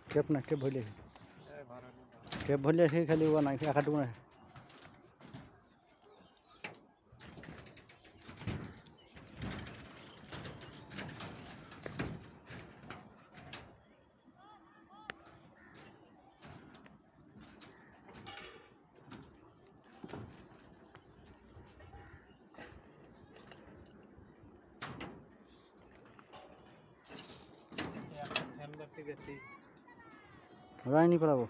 Cape না Cape ভইলে Cape ভইলে সেই খালি ওয়া নাই আকাটু নাই রাইনি করাবো